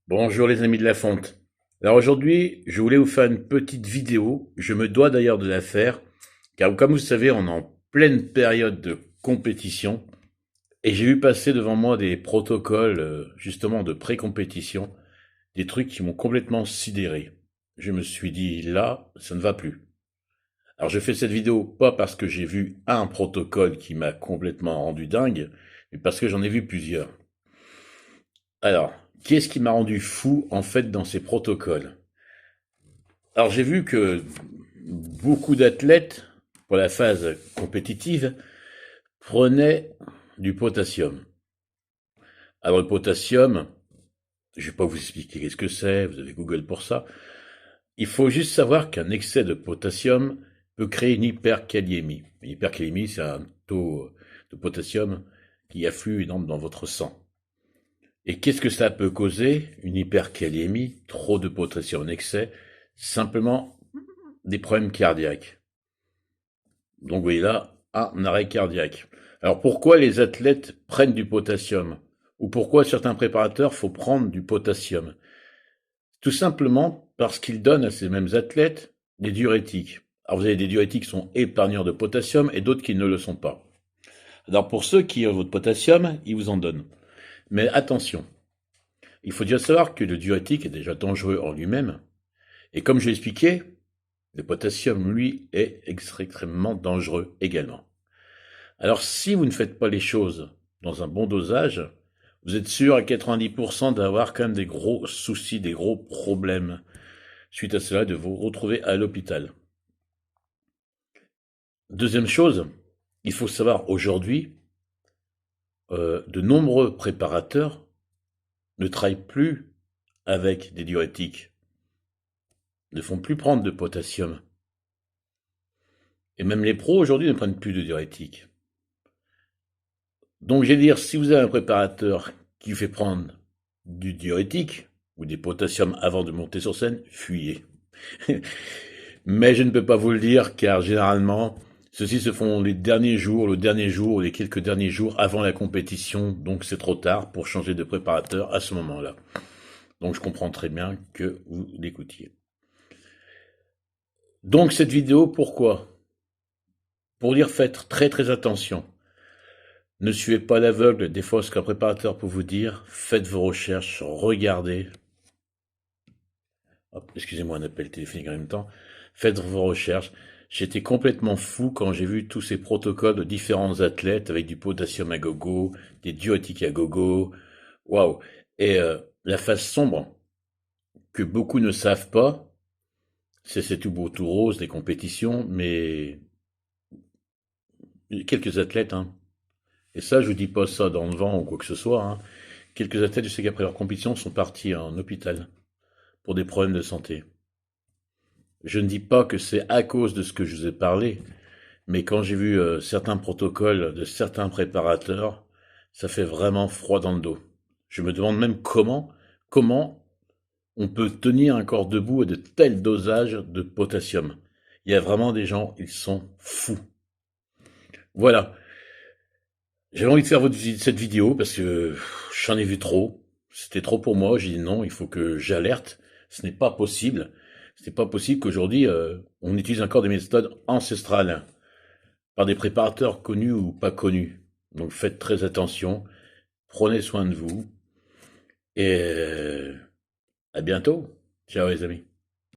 Bonjour les amis de la fonte. Alors aujourd'hui, je voulais vous faire une petite vidéo. Je me dois d'ailleurs de la faire, car comme vous savez, on est en pleine période de compétition et j'ai vu passer devant moi des protocoles justement de pré-compétition, des trucs qui m'ont complètement sidéré. Je me suis dit là, ça ne va plus. Alors je fais cette vidéo pas parce que j'ai vu un protocole qui m'a complètement rendu dingue, mais parce que j'en ai vu plusieurs. Alors, qu'est-ce qui m'a rendu fou en fait dans ces protocoles? Alors j'ai vu que beaucoup d'athlètes, pour la phase compétitive, prenaient du potassium. Alors le potassium, je vais pas vous expliquer qu'est-ce que c'est, vous avez Google pour ça. Il faut juste savoir qu'un excès de potassium peut créer une hyperkaliémie. Une hyperkaliémie, c'est un taux de potassium qui afflue énorme dans votre sang. Et qu'est-ce que ça peut causer? Une hyperkaliémie, trop de potassium en excès, simplement des problèmes cardiaques. Donc vous voyez là, un arrêt cardiaque. Alors pourquoi les athlètes prennent du potassium? Ou pourquoi certains préparateurs faut prendre du potassium? Tout simplement parce qu'ils donnent à ces mêmes athlètes des diurétiques. Alors vous avez des diurétiques qui sont épargneurs de potassium et d'autres qui ne le sont pas. Alors pour ceux qui ont votre potassium, ils vous en donnent. Mais attention, il faut déjà savoir que le diurétique est déjà dangereux en lui-même. Et comme je l'ai expliqué, le potassium, lui, est extrêmement dangereux également. Alors si vous ne faites pas les choses dans un bon dosage, vous êtes sûr à 90% d'avoir quand même des gros soucis, des gros problèmes. Suite à cela, de vous retrouver à l'hôpital. Deuxième chose, il faut savoir aujourd'hui, de nombreux préparateurs ne travaillent plus avec des diurétiques, ne font plus prendre de potassium. Et même les pros aujourd'hui ne prennent plus de diurétiques. Donc, je vais dire, si vous avez un préparateur qui vous fait prendre du diurétique ou des potassiums avant de monter sur scène, fuyez. Mais je ne peux pas vous le dire car généralement, ceux-ci se font les derniers jours, le dernier jour ou les quelques derniers jours avant la compétition, donc c'est trop tard pour changer de préparateur à ce moment-là. Donc je comprends très bien que vous l'écoutiez. Donc cette vidéo, pourquoi? Pour dire faites très très attention. Ne suivez pas l'aveugle, des fois ce qu'un préparateur peut vous dire, faites vos recherches, regardez. Hop, excusez-moi, un appel téléphonique en même temps. Faites vos recherches. J'étais complètement fou quand j'ai vu tous ces protocoles de différents athlètes avec du potassium à gogo, des diurétiques à gogo. Waouh! Et la phase sombre que beaucoup ne savent pas, c'est tout beau, tout rose, des compétitions, mais quelques athlètes, hein. Et ça, je vous dis pas ça dans le vent ou quoi que ce soit, hein. Quelques athlètes, je sais qu'après leur compétition, sont partis en hôpital pour des problèmes de santé. Je ne dis pas que c'est à cause de ce que je vous ai parlé, mais quand j'ai vu certains protocoles de certains préparateurs, ça fait vraiment froid dans le dos. Je me demande même comment on peut tenir un corps debout à de tels dosages de potassium. Il y a vraiment des gens, ils sont fous. Voilà. J'avais envie de faire cette vidéo parce que j'en ai vu trop. C'était trop pour moi. J'ai dit non, il faut que j'alerte. Ce n'est pas possible. Ce n'est pas possible qu'aujourd'hui, on utilise encore des méthodes ancestrales par des préparateurs connus ou pas connus. Donc faites très attention. Prenez soin de vous. Et à bientôt. Ciao les amis.